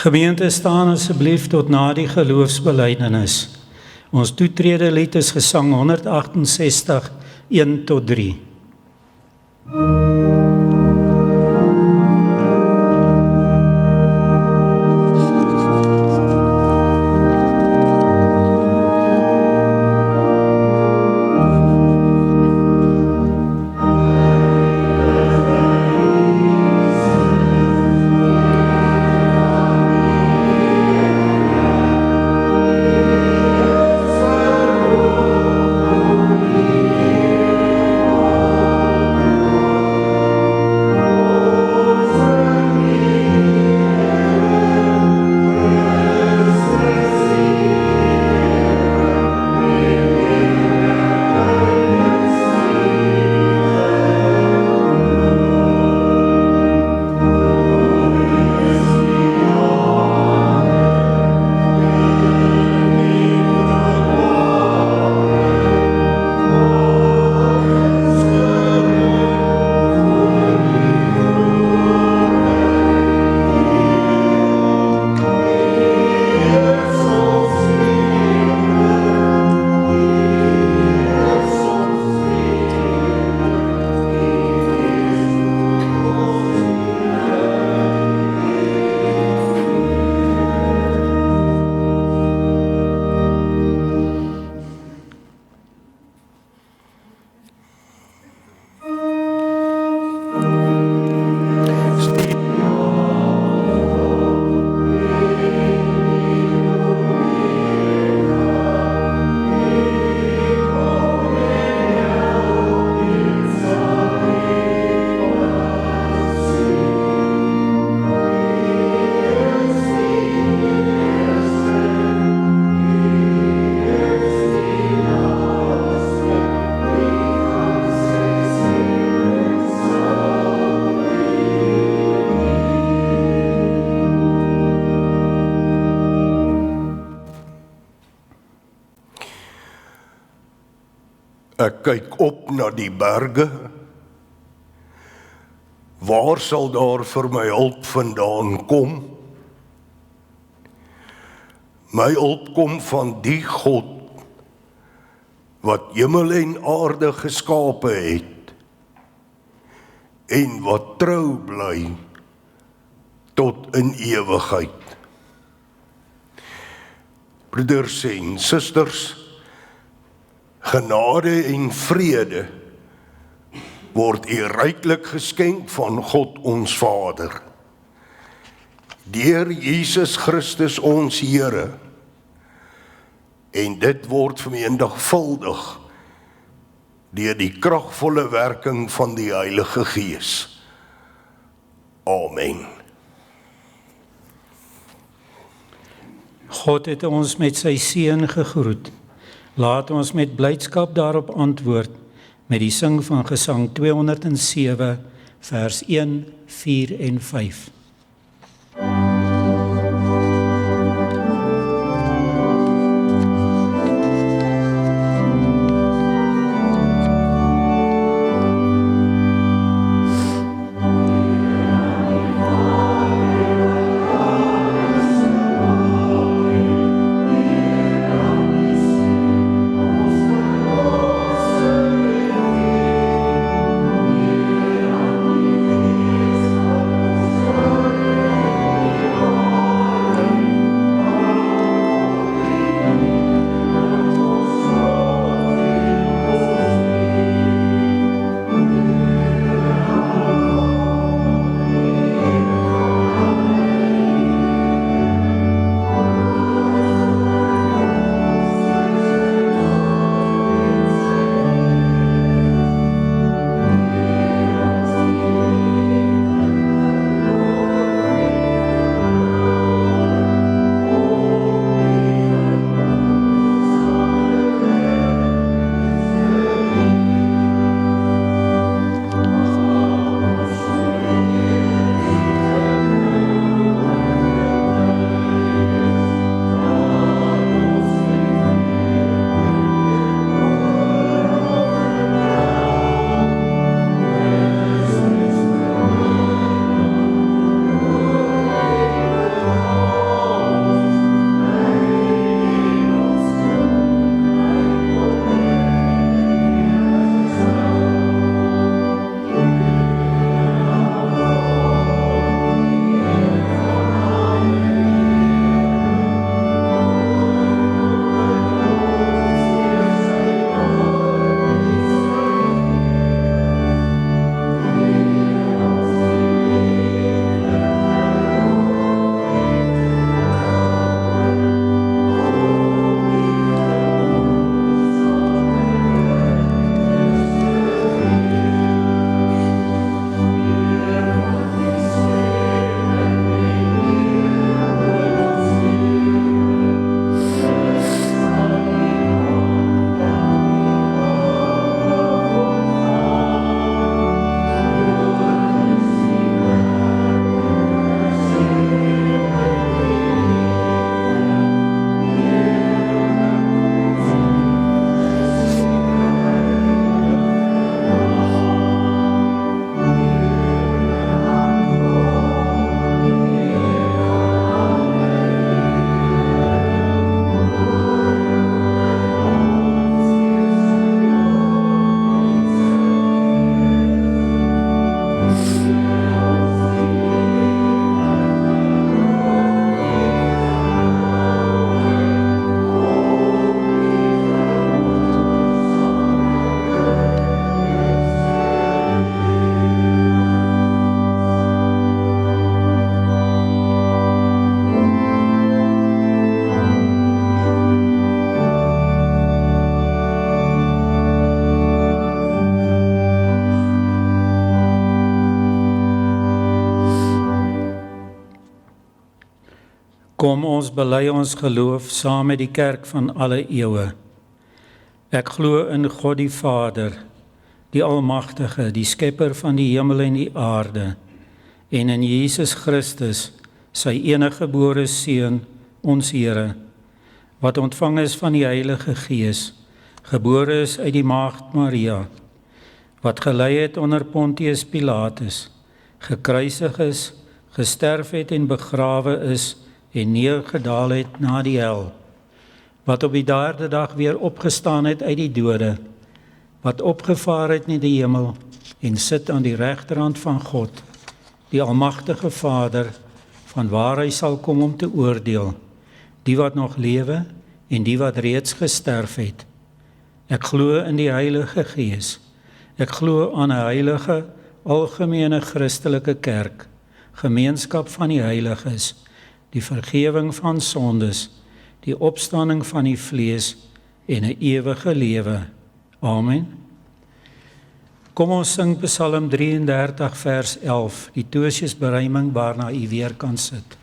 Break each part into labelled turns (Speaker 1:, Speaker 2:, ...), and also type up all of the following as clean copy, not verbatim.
Speaker 1: Gemeente, staan asseblief tot na die geloofsbelijdenis. Ons toetrede lied is gesang 168, 1 tot 3.
Speaker 2: Ek kyk op na die berge. Waar sal daar vir my hulp vandaan kom? My hulp kom van die God wat hemel en aarde geskape het en wat trou bly tot in ewigheid. Broeders en susters, genade en vrede word u ryklik geskenk van God ons Vader, deur Jesus Christus ons Here, en dit word vermenigvuldig deur die kragvolle werking van die Heilige Gees. Amen.
Speaker 1: God het ons met sy seën gegroet. Laat ons met blydskap daarop antwoord met die sing van Gesang 207, vers 1, 4 en 5. Kom ons bely ons geloof saam met die kerk van alle eeue. Ek glo in God die Vader, die Almagtige, die Skepper van die hemel en die aarde, en in Jesus Christus, sy eniggebore Seun, ons Here, wat ontvang is van die Heilige Gees, gebore is uit die Maagd Maria, wat gelei het onder Pontius Pilatus, gekruisig is, gesterf het en begrawe is, en neergedaal het na die hel, wat op die derde dag weer opgestaan het uit die dode, wat opgevaar het in die hemel, en sit aan die regterhand van God, die Almagtige Vader, van waar hy sal kom om te oordeel, die wat nog lewe, en die wat reeds gesterf het. Ek glo in die Heilige Gees, ek glo aan 'n heilige, algemene Christelike kerk, gemeenskap van die heiliges, die vergewing van sondes, die opstanding van die vlees en 'n ewige lewe. Amen. Kom ons sing Psalm 33 vers 11, die Tosiusberuiming waarna u weer kan sit.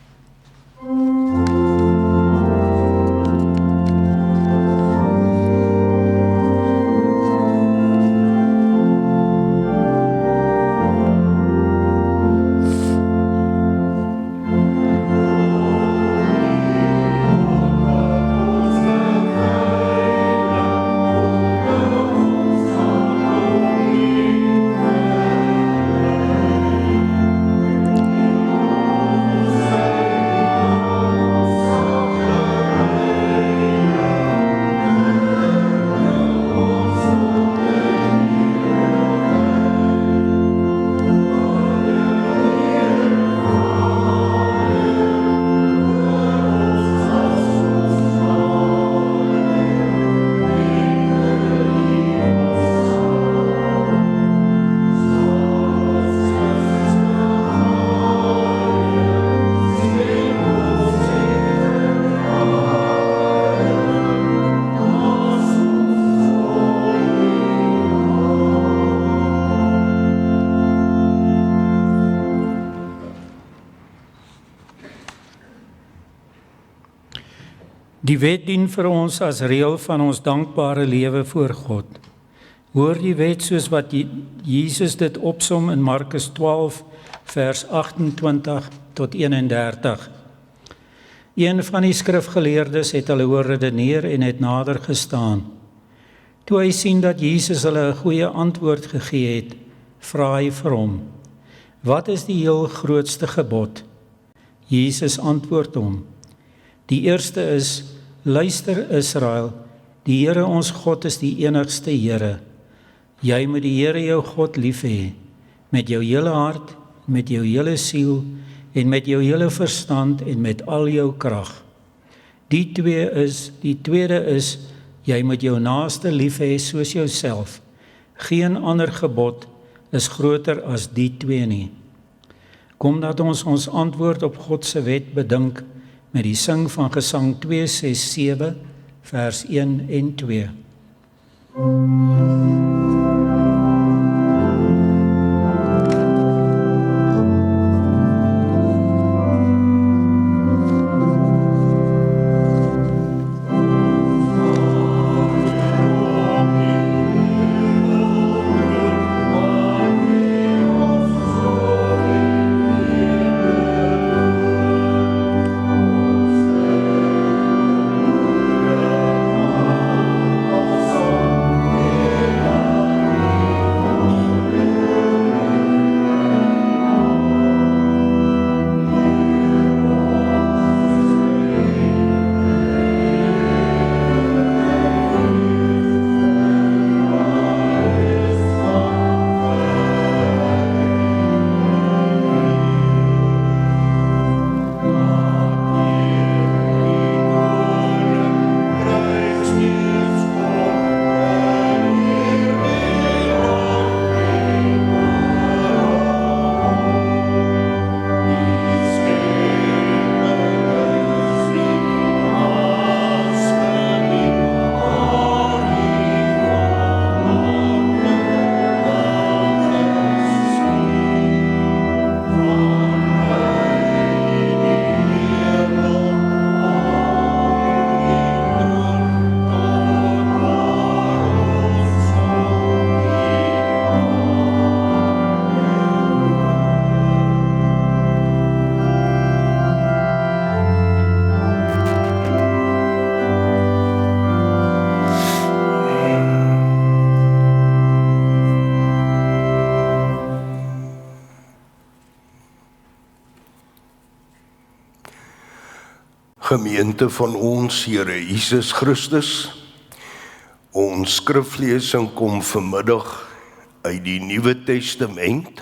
Speaker 1: Die wet dien vir ons as reël van ons dankbare lewe voor God. Hoor die wet soos wat Jesus dit opsom in Markus 12 vers 28 tot 31. Een van die skrifgeleerdes het hulle hoor redeneer en het nader gestaan. Toe hy sien dat Jesus hulle 'n goeie antwoord gegee het, vra hy vir hom: "Wat is die heel grootste gebod?" Jesus antwoord hom: "Die eerste is: Luister Israel, die Here ons God is die enigste Here. Jy moet die Here jou God lief hê, met jou hele hart, met jou hele siel en met jou hele verstand en met al jou krag. Die tweede is, jy moet jou naaste lief hê soos jouself. Geen ander gebod is groter as die twee nie." Kom dat ons antwoord op God se wet bedink met die sing van Gesang 267 vers 1 en 2.
Speaker 2: Gemeente van ons Here Jesus Christus, ons skriflesing kom vanmiddag uit die Nuwe Testament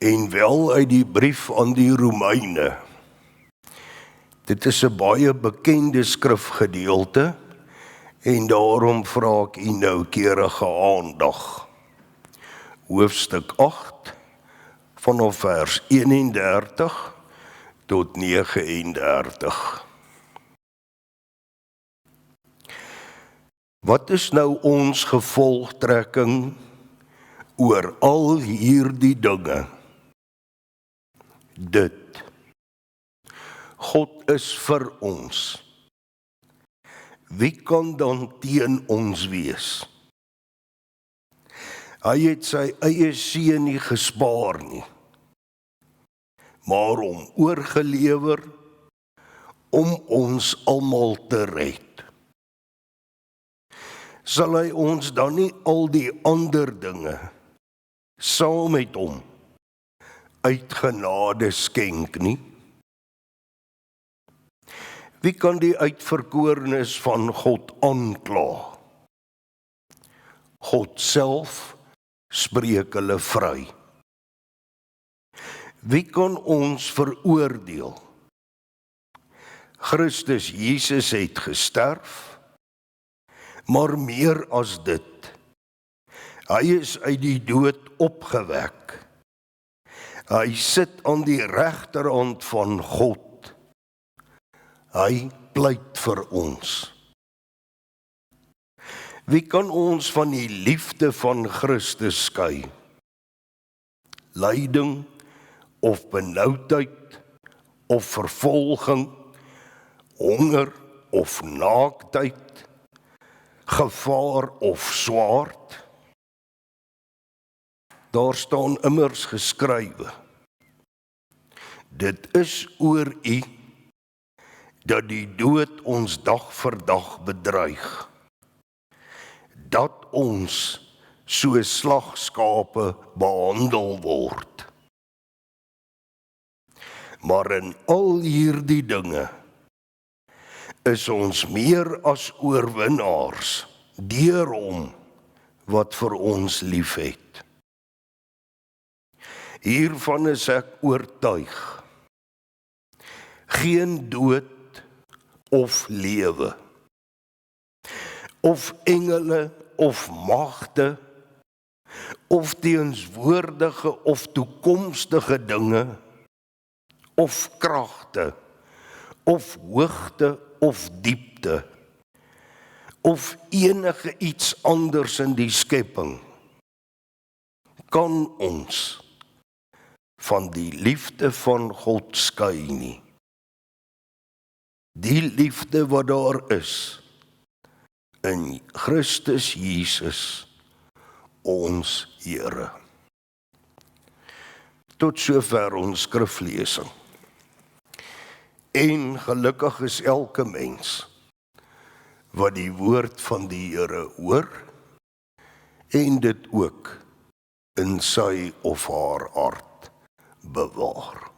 Speaker 2: en wel uit die brief aan die Romeine. Dit is 'n baie bekende skrifgedeelte en daarom vra ek u noukeurige aandag. Hoofstuk 8 vanaf vers 31 tot 39. Wat is nou ons gevolgtrekking oor al hierdie dinge? Dit: God is vir ons. Wie kan dan teen ons wees? Hy het sy eie seun nie gespaar nie, maar hom oorgelewer om ons almal te red. Sal hy ons dan nie al die ander dinge saam met hom uit genade skenk nie? Wie kan die uitverkorenes van God aankla? God self spreek hulle vry. Wie kan ons veroordeel? Christus Jesus het gesterf, maar meer as dit. Hy is uit die dood opgewek. Hy sit aan die regterhand van God. Hy pleit vir ons. Wie kan ons van die liefde van Christus skei? Lyding of benoudheid of vervolging, honger of naaktheid, gevaar of swaard? Daar staan immers geskrywe: dit is oor u dat die dood ons dag vir dag bedreig, dat ons so slagskape behandel word. Maar in al hierdie dinge is ons meer as oorwinnaars deur hom wat vir ons liefhet. Hiervan is ek oortuig: geen dood of lewe, of engele of magte, of teenswoordige of toekomstige dinge, of kragte, of hoogte of diepte, of enige iets anders in die skepping kan ons van die liefde van God skei nie. Die liefde wat daar is in Christus Jesus, ons Here. Tot sover ons skriflesing. En gelukkig is elke mens wat die woord van die Here hoor en dit ook in sy of haar hart bewaar.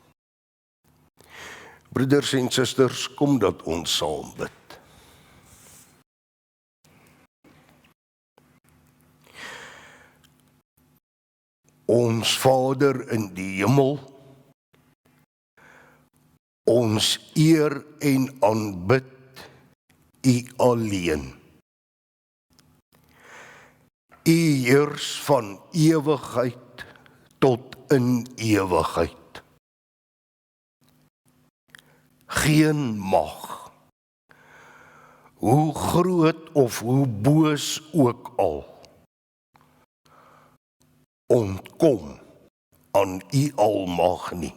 Speaker 2: Broeders en susters, kom dat ons saam bid. Ons Vader in die hemel, ons eer en aanbid u alleen. U heers van ewigheid tot in ewigheid. Geen mag, hoe groot of hoe boos ook al, ontkom aan u almag nie.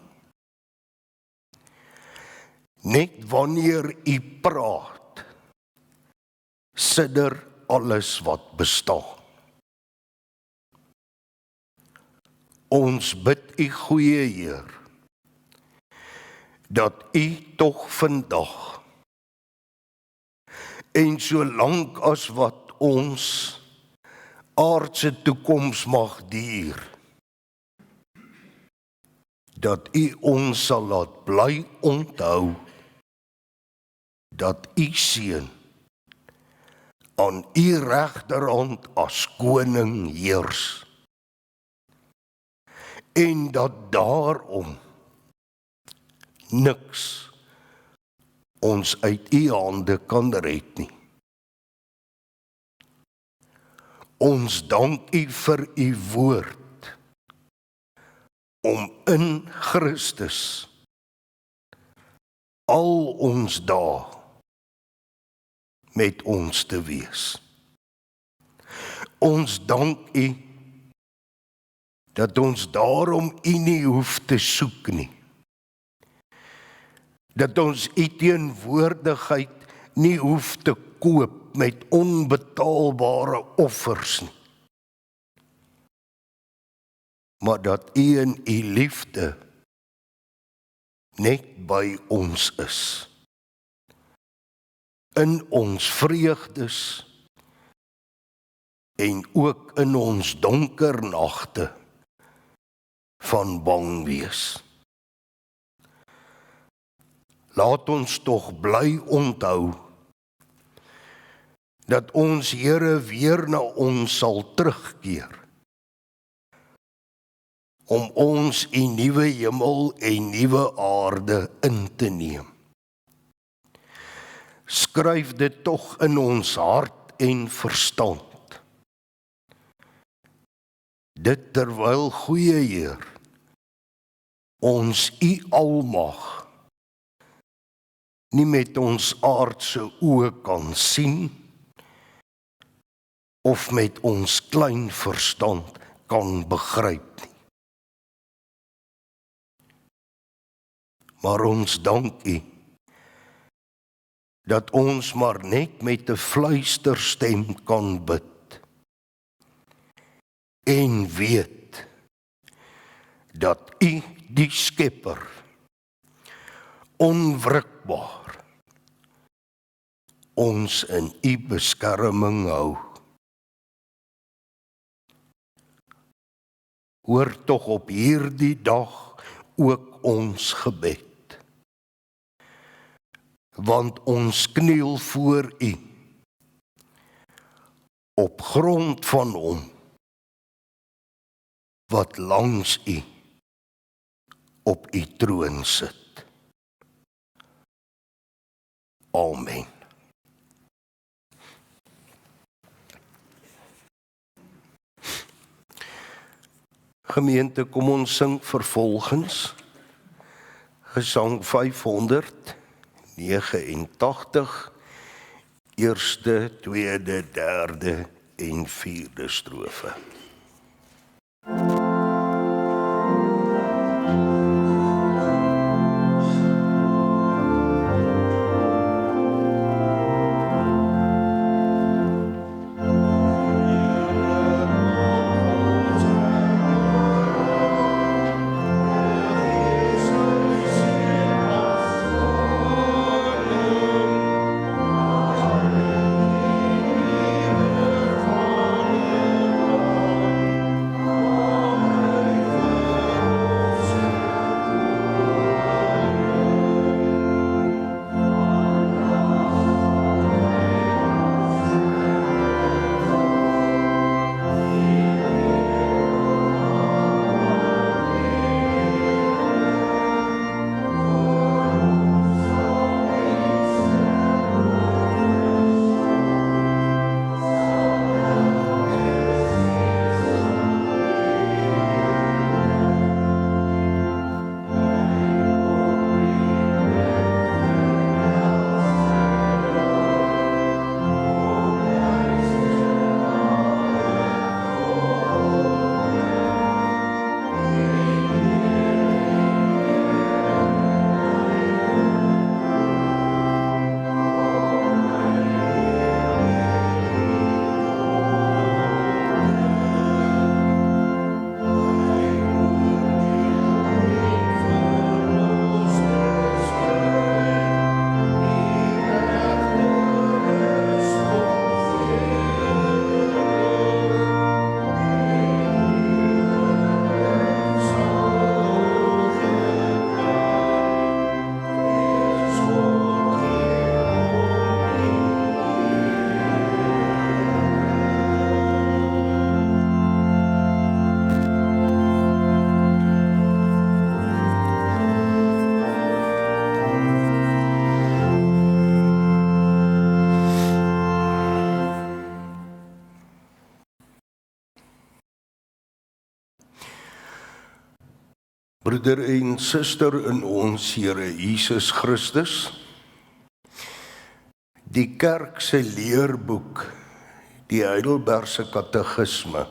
Speaker 2: Net wanneer u praat, sidder alles wat bestaan. Ons bid u goeie Heer, dat u tog vandag, en solank as wat ons aardse toekoms mag duur, dat u ons sal laat bly onthou dat u seun aan u regterhand as koning heers, en dat daarom niks ons uit u hande kan red nie. Ons dank u vir u woord om in Christus al ons dae met ons te wees. Ons dank u dat ons daarom u nie hoef te soek nie. Dat ons u teenwoordigheid nie hoef te koop met onbetaalbare offers nie. Maar dat u in u liefde net by ons is. In ons vreugdes en ook in ons donker nagte van bang wees. Laat ons tog bly onthou dat ons Here weer na ons sal terugkeer om ons u nuwe hemel en nuwe aarde in te neem. Skryf dit tog in ons hart en verstand. Dit terwyl goeie Heer, ons u almag nie met ons aardse oë kan sien, of met ons klein verstand kan begryp nie. Maar ons dank u, dat ons maar net met 'n fluisterstem kan bid, en weet, dat u die Skepper, onwrikbaar, ons in u beskerming hou. Hoor tog op hierdie dag ook ons gebed, want ons kniel voor u, op grond van hom, wat langs u, op u troon sit. Amen. Gemeente, kom ons sing vervolgens Gesang 589, eerste, tweede, derde en vierde strofe. Broeder en suster in ons Here Jesus Christus, die kerk se leerboek, die Heidelbergse Katekisme,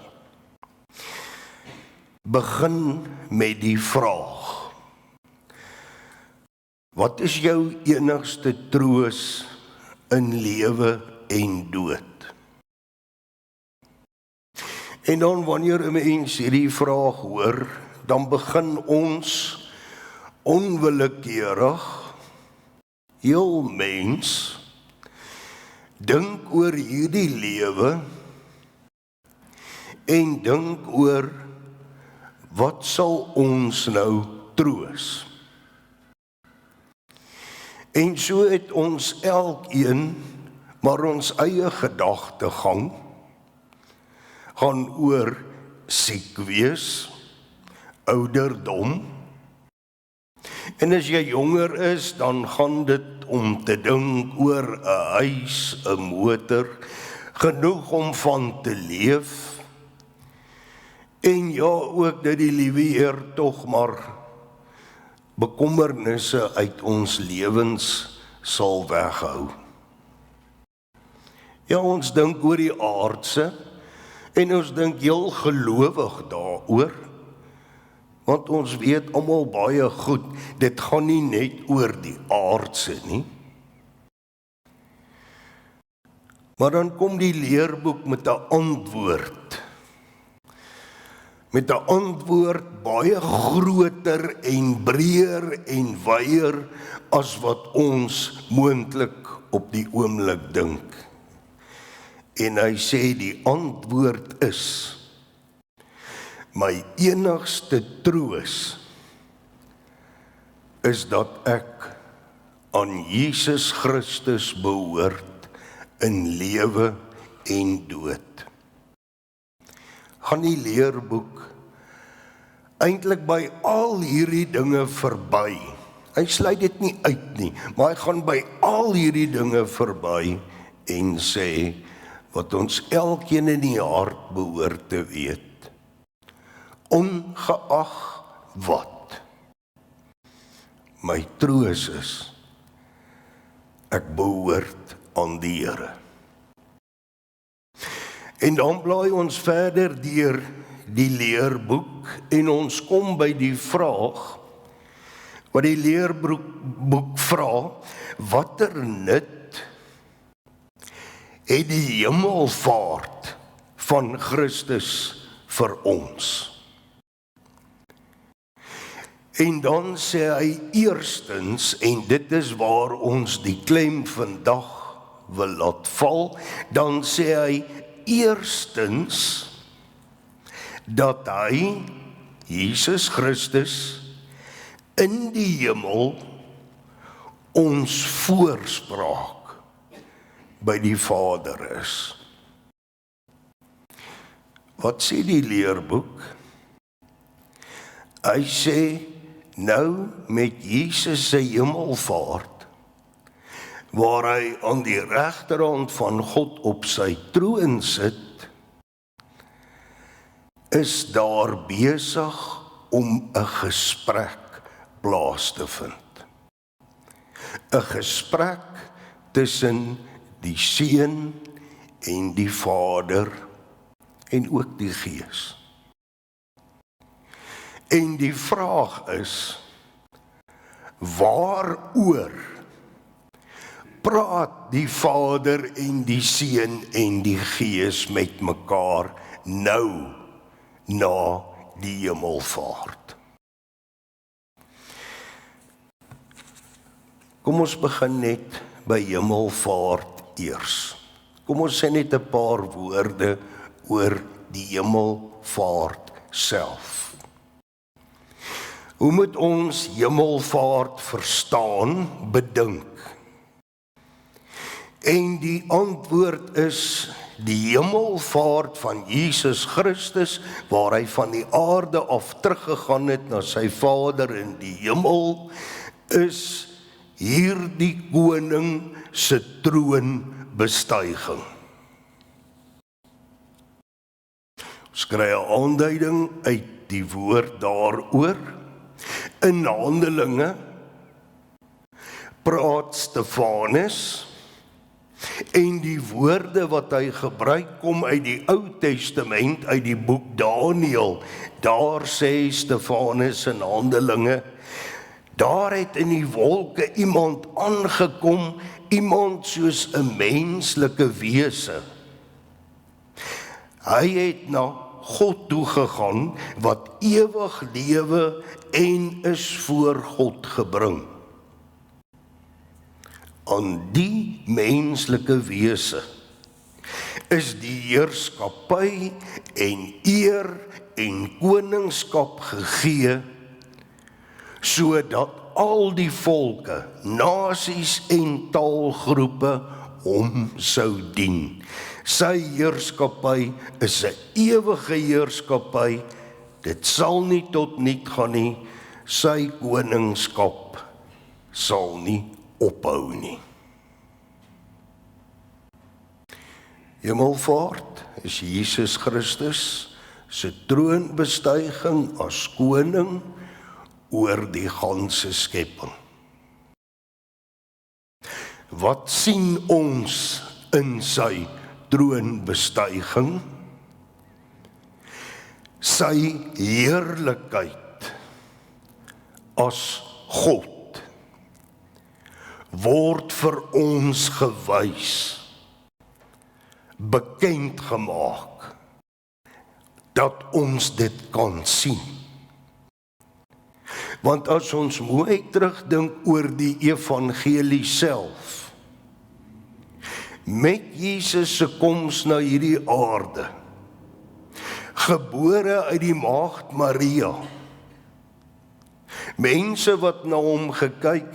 Speaker 2: begin met die vraag: wat is jou enigste troos in lewe en dood? En dan wanneer 'n mens hierdie vraag hoor, dan begin ons onwillekeurig, heel mens, dink oor hierdie lewe en dink oor wat sal ons nou troos? En so het ons elkeen maar ons eie gedagtegang, gaan oor siek wees, ouderdom. En as jy jonger is, dan gaan dit om te dink oor 'n huis, 'n motor, genoeg om van te leef. En ja, ook dat die liewe Heer tog maar bekommernisse uit ons lewens sal weghou. Ja, ons dink oor die aardse, en ons dink heel gelowig daaroor, want ons weet almal baie goed, dit gaan nie net oor die aardse nie. Maar dan kom die leerboek met 'n antwoord. Met 'n antwoord baie groter en breër en wyer as wat ons moontlik op die oomblik dink. En hy sê die antwoord is: my enigste troos is dat ek aan Jesus Christus behoort in lewe en dood. Gaan die leerboek eintlik by al hierdie dinge verby. Hy sluit dit nie uit nie, maar hy gaan by al hierdie dinge verby en sê wat ons elkeen in die hart behoort te weet. Ongeag wat, my troos is, ek behoort aan die Here. En dan blaai ons verder deur die leerboek en ons kom by die vraag wat die leerboek vra: watter nut het die hemelvaart van Christus vir ons? En dan sê hy eerstens, en dit is waar ons die klem vandag wil laat val, dan sê hy eerstens dat hy, Jesus Christus, in die hemel ons voorspraak by die Vader is. Wat sê die leerboek? Hy sê, nou met Jesus se hemelvaart, waar hy aan die regterhand van God op sy troon sit, is daar besig om 'n gesprek plaas te vind. 'n Gesprek tussen die Seun en die Vader en ook die Gees. En die vraag is, waaroor praat die Vader en die Seun en die Gees met mekaar nou na die hemelvaart? Kom ons begin net by hemelvaart eers. Kom ons sê net 'n paar woorde oor die hemelvaart self. Hoe moet ons hemelvaart verstaan, bedink? En die antwoord is die hemelvaart van Jesus Christus, waar hy van die aarde af teruggegaan het na sy Vader in die hemel, is hierdie koning se troonbestuiging. Ons kry 'n aanduiding uit die woord daaroor. In Handelinge praat Stefanus en die woorde wat hy gebruik kom uit die Ou Testament, uit die boek Daniël. Daar sê Stefanus in Handelinge, daar het in die wolke iemand aangekom, iemand soos 'n menslike wese. Hy het na God toe gegaan wat ewig lewe en is voor God gebring. Aan die menslike wese is die heerskappy en eer en koningskap gegee, sodat al die volke, nasies en taalgroepe hom sou dien. Sy heerskappy is 'n ewige heerskappy, dit sal nie tot niet gaan nie, sy koningskap sal nie ophou nie. Hemelvaart is Jesus Christus se troonbestuiging as koning oor die ganse skepping. Wat sien ons in sy troonbestuiging? Sy heerlikheid as God word vir ons gewys, bekend gemaak, dat ons dit kan sien. Want as ons mooi terugdink oor die evangelie self, met Jesus se koms na hierdie aarde, gebore uit die maagd Maria, mense wat na hom gekyk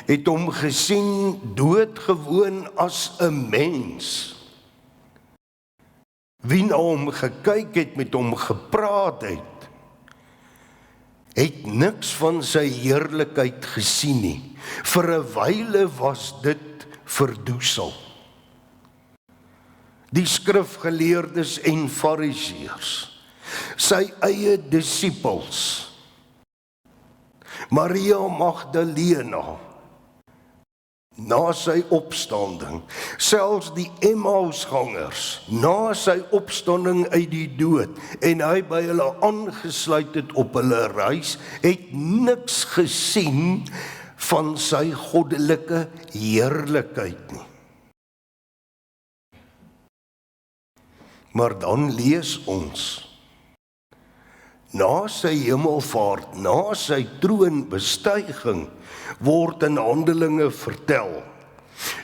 Speaker 2: het hom gesien doodgewoon as 'n mens. Wie na hom gekyk het, met hom gepraat het niks van sy heerlikheid gesien nie. Vir 'n wyle was dit verdoesel. Die skrifgeleerdes en fariseërs, sy eie disippels, Maria Magdalena, na sy opstanding, selfs die Emmausgangers, na sy opstanding uit die dood, en hy by hulle aangesluit het op hulle reis, het niks gesien van sy goddelike heerlikheid nie. Maar dan lees ons, na sy hemelvaart, na sy troonbestuiging, word in Handelinge vertel,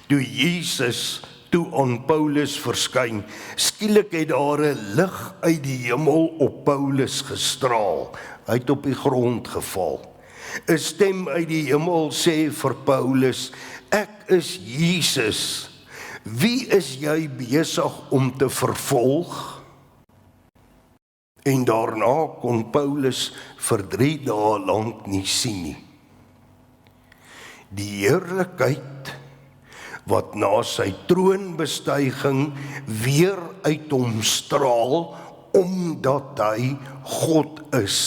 Speaker 2: toe Jesus toe aan Paulus verskyn, skielik het daar 'n lig uit die hemel op Paulus gestraal, hy het op die grond geval. 'n Stem uit die hemel sê vir Paulus, ek is Jesus, wie is jy besig om te vervolg? En daarna kon Paulus vir 3 dae lank nie sien nie. Die heerlikheid wat na sy troonbestuiging weer uit hom straal, omdat hy God is,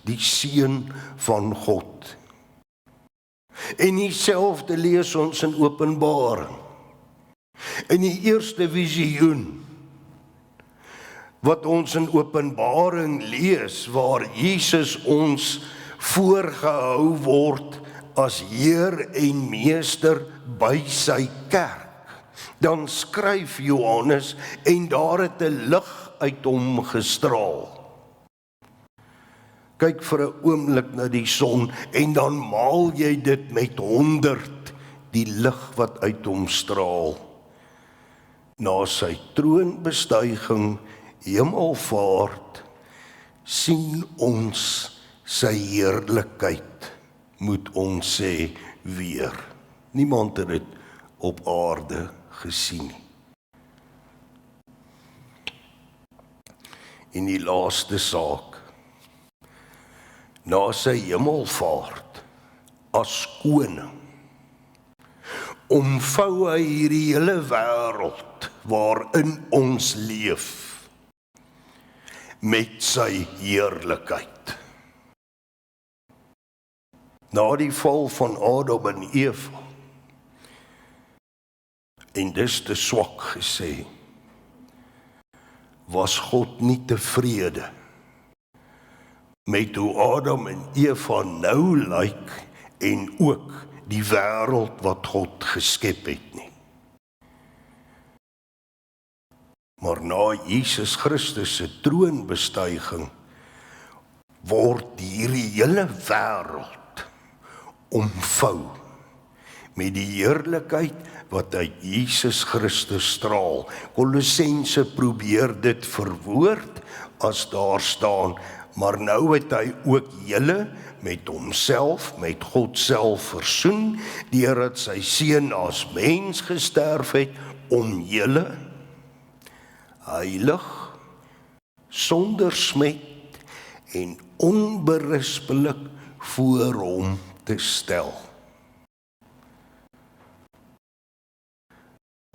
Speaker 2: die Seun van God. En dieselfde lees ons in Openbaring. In die eerste visioen wat ons in Openbaring lees, waar Jesus ons voorgehou word as Heer en Meester by sy kerk, dan skryf Johannes, en daar het 'n lig uit hom gestraal. Kyk vir 'n oomblik na die son, en dan maal jy dit met 100, die lig wat uit hom straal. Na sy troonbestuiging, hemelvaart, sien ons sy heerlikheid, moet ons sê, weer. Niemand het dit op aarde gesien nie. En die laaste saak, na sy hemelvaart, as koning, omvou hy hierdie hele wêreld waarin ons leef, met sy heerlikheid. Na die val van Adam en Eva, en dis te swak gesê, was God nie tevrede met hoe Adam en Eva nou lyk en ook die wêreld wat God geskep het nie. Maar na Jesus Christus se troonbestuiging word hierdie hele wêreld omvou met die heerlikheid wat uit Jesus Christus straal. Kolossense probeer dit verwoord as daar staan, maar nou het hy ook julle met homself, met God self versoen, deurdat sy seun as mens gesterf het, om julle heilig, sonder smet en onberispelik voor hom te stel.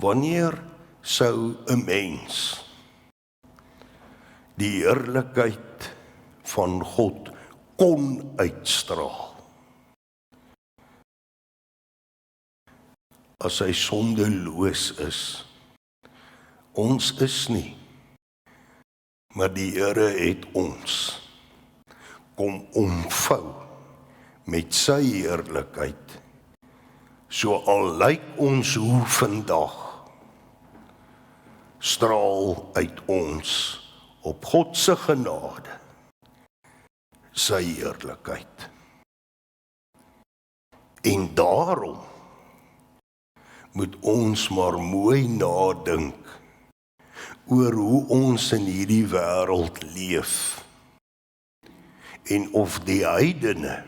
Speaker 2: Wanneer sou 'n mens die heerlikheid van God kon uitstraal? As hy sondeloos is. Ons is nie, maar die Here het ons kom omvou met sy heerlikheid. So al lyk ons hoe vandag, straal uit ons op God se genade sy heerlikheid. En daarom moet ons maar mooi nadink oor hoe ons in hierdie wêreld leef en of die heidene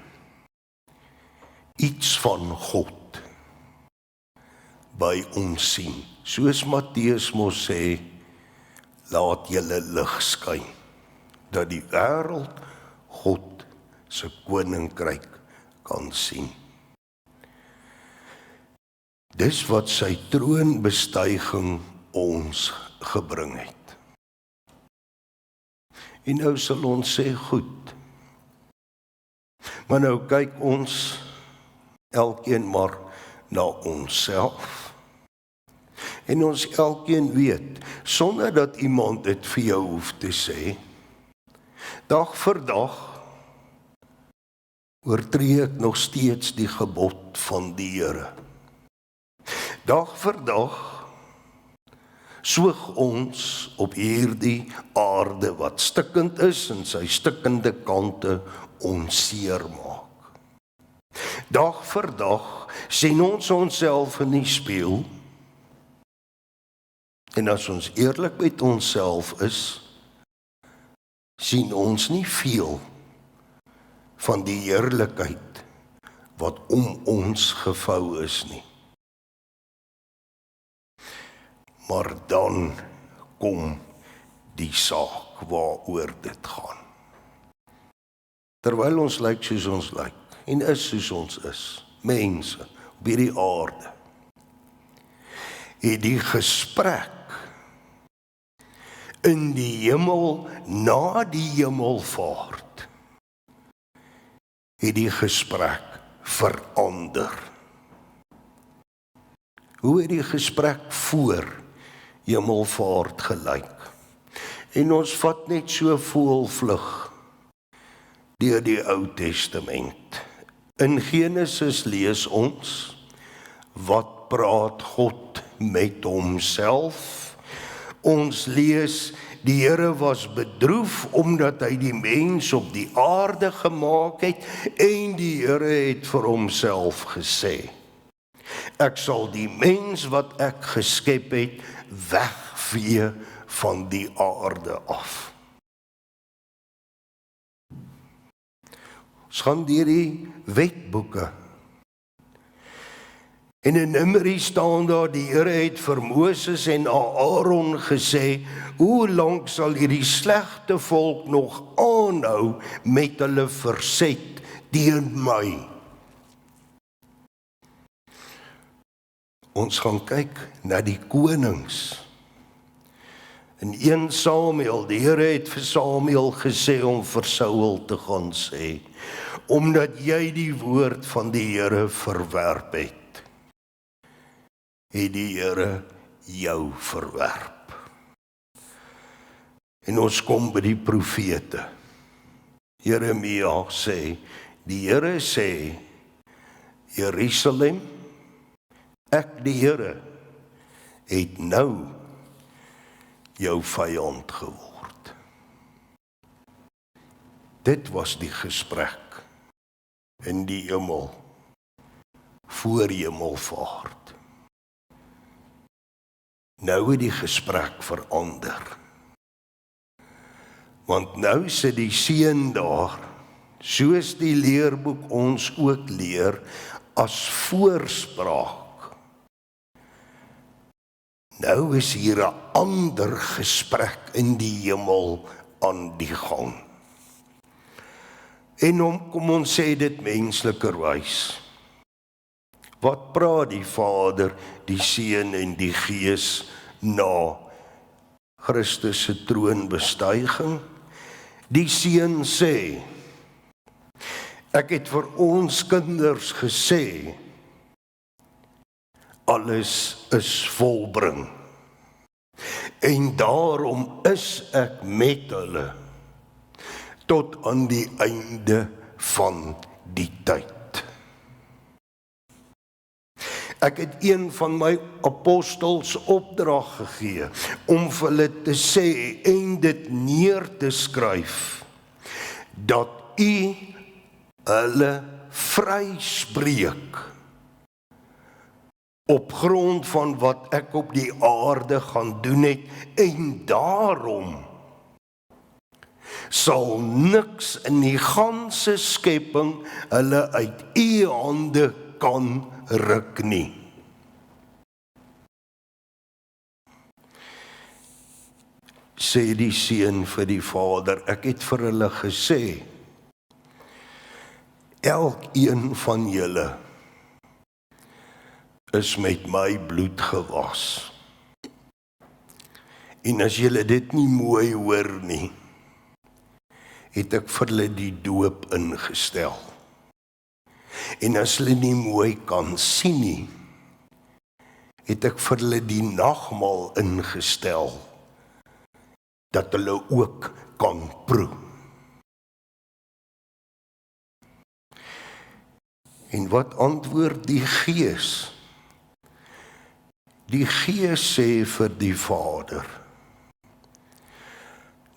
Speaker 2: iets van God by ons sien. Soos Matteus mos sê, laat julle lig skyn, dat die wêreld God se koninkryk kan sien. Dis wat sy troonbestuiging ons gebring het. En nou sal ons sê, goed, maar nou kyk ons elkeen maar na onsself. En ons elkeen weet, sonder dat iemand dit vir jou hoef te sê, dag vir dag oortree ek nog steeds die gebod van die Here. Dag vir dag soog ons op hierdie aarde wat stikkend is en sy stikkende kante ons seer maak. Dag vir dag sien ons onsself in die spieël. En as ons eerlik met onsself is, sien ons nie veel van die heerlikheid wat om ons gevou is nie. Maar dan kom die saak waaroor dit gaan. Terwyl ons lyk soos ons lyk, en is soos ons is, mense op hierdie aarde, het die gesprek in die hemel, na die hemelvaart, het die gesprek verander. Hoe het die gesprek voor hemelvaart gelyk? En ons vat net so voelvlug deur die Ou Testament. In Genesis lees ons, wat praat God met homself? Ons lees, die Here was bedroef omdat hy die mens op die aarde gemaak het, en die Here het vir homself gesê, ek sal die mens wat ek geskep het, wegvee van die aarde af. Ons gaan deur die wetboeke. En in Numeri staan daar, die Here het vir Moses en Aaron gesê, hoe lank sal hierdie slegte volk nog aanhou met hulle verset teen my? Ons gaan kyk na die konings. In 1 Samuel, die Here het vir Samuel gesê om vir Saul te gaan sê, omdat jy die woord van die Here verwerp het die Here jou verwerp. En ons kom by die profete. Jeremia sê, die Here sê, Jerusalem, ek die Here, het nou jou vyand geword. Dit was die gesprek in die hemel, voor hemelvaart. Nou het die gesprek verander. Want nou sit die seun daar, soos die leerboek ons ook leer, as voorspraak. Nou is hier 'n ander gesprek in die hemel aan die gang. En kom ons sê dit menslikerwys. Wat praat die Vader, die Seun en die Gees na Christus se troonbestuiging? Die Seun sê, ek het vir ons kinders gesê, alles is volbring. En daarom is ek met hulle, tot aan die einde van die tyd. Ek het een van my apostels opdrag gegee, om vir hulle te sê, en dit neer te skryf, dat u hulle vryspreek, op grond van wat ek op die aarde gaan doen het, en daarom sal niks in die ganse skepping hulle uit u hande kan ruk nie. Sê die Seun vir die Vader, ek het vir hulle gesê, elkeen van julle is met my bloed gewas. En as julle dit nie mooi hoor nie, het ek vir hulle die doop ingestel. En as hulle nie mooi kan sien nie, het ek vir hulle die nagmaal ingestel, dat hulle ook kan proe. En wat antwoord die Gees? Die Gees sê vir die Vader,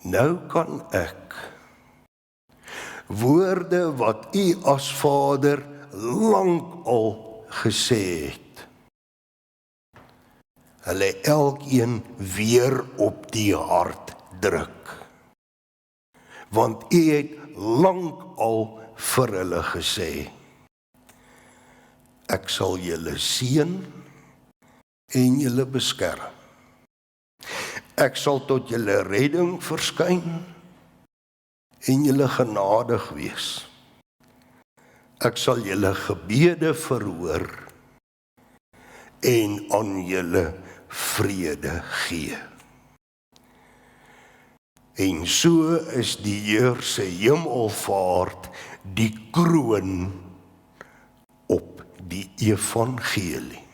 Speaker 2: nou kan ek woorde wat u as Vader lank al gesê het, hulle elkeen weer op die hart druk. Want u het lank al vir hulle gesê, ek sal julle seën en julle beskerm. Ek sal tot julle redding verskyn en julle genadig wees. Ek sal julle gebede verhoor en aan julle vrede gee. En so is die Heer se hemelvaart die kroon op die evangelie.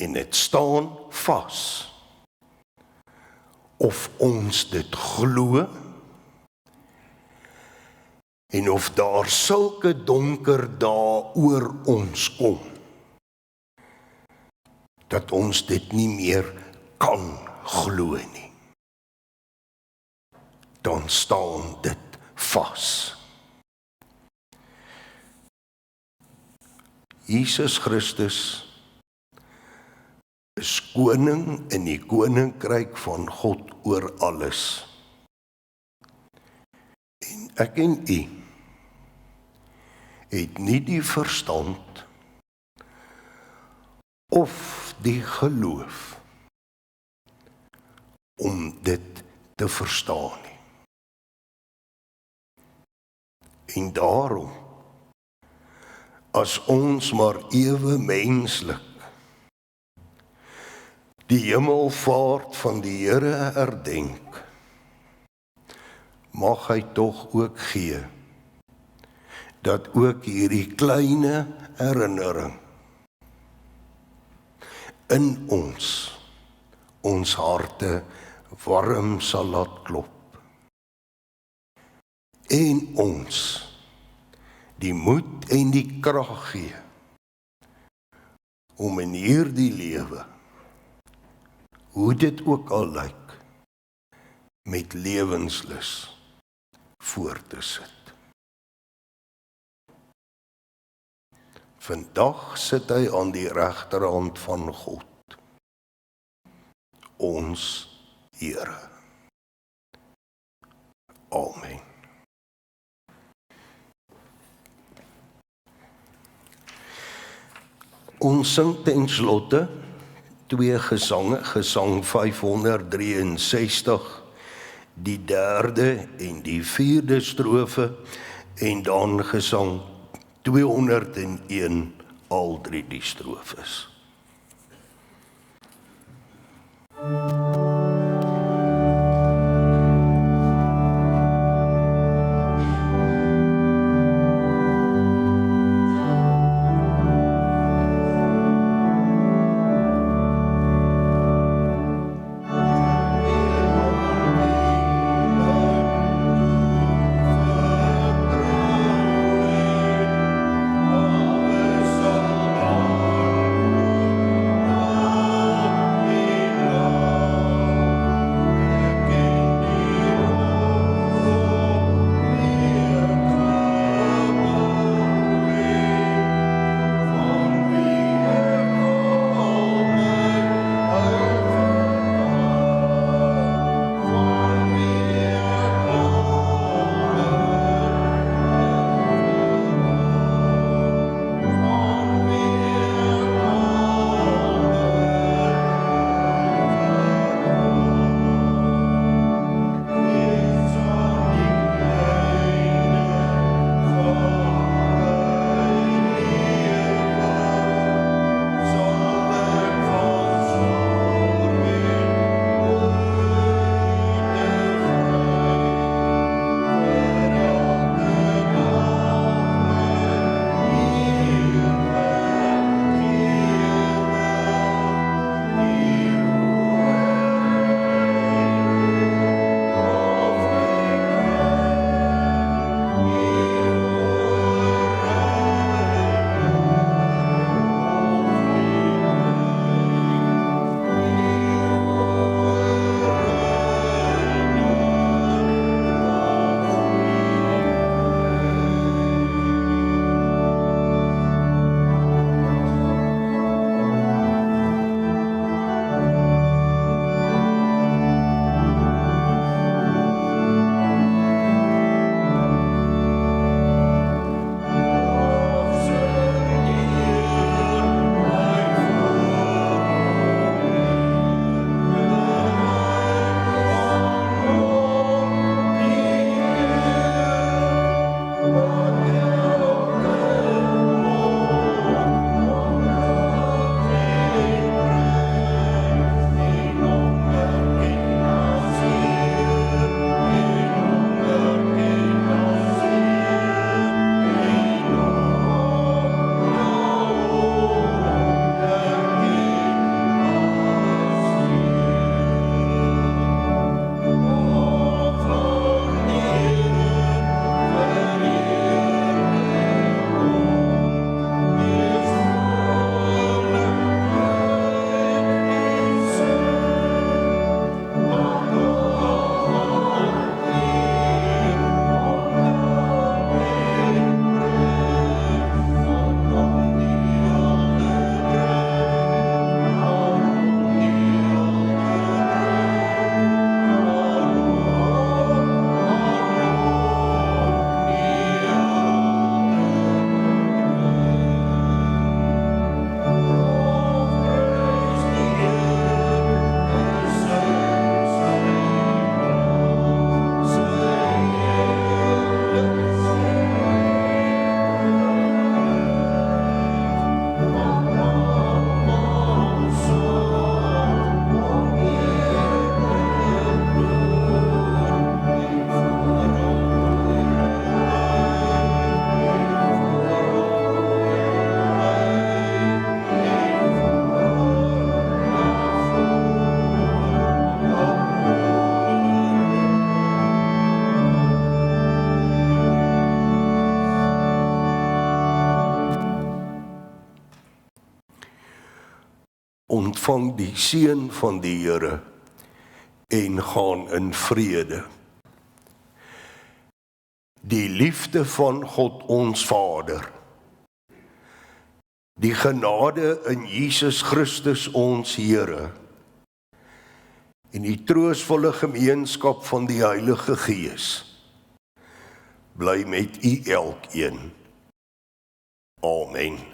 Speaker 2: En dit staan vas. Of ons dit glo, en of daar sulke donker dae oor ons kom, dat ons dit nie meer kan glo nie. Dan staan dit vas. Jesus Christus is koning in die koninkryk van God oor alles. En ek en u het nie die verstand of die geloof om dit te verstaan nie. En daarom, as ons maar ewe menslik die hemelvaart van die Here herdenk, mag hy tog ook gee, dat ook hierdie kleine herinnering in ons harte warm sal laat klop, en ons die moed en die krag gee, om in hierdie lewe, hoe dit ook al lyk, met lewenslus voort te sit. Vandag sit hy aan die regterhand van God, ons Here. Amen. Ons sing ten slotte 2 gesange, gesang 563, die 3de en die 4de strofe, en dan gesang 201, al 3 die strofes. ontvang die seën van die Here en gaan in vrede. Die liefde van God ons Vader, die genade in Jesus Christus ons Here, en die troostvolle gemeenskap van die Heilige Gees, bly met u elkeen. Amen.